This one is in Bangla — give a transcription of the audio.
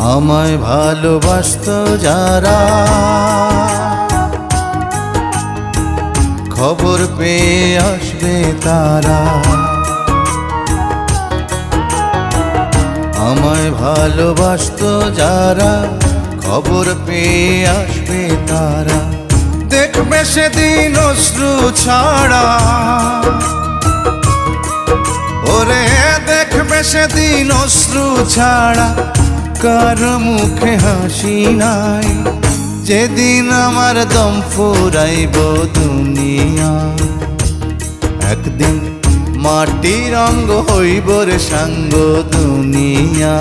আমায় ভালোবাসতো যারা, খবর পেয়ে আসবে তারা। আমায় ভালোবাসতো যারা, খবর পেয়ে আসবে তারা। দেখবে সেদিন অশ্রু ছাড়া, ওরে দেখবে সেদিন অশ্রু ছাড়া কারো মুখে হাসি নাই। যেদিন আমার দম ফুরাইব দুনিয়া, একদিন মাটির অঙ্গ হইব রে সাঙ্গ দুনিয়া।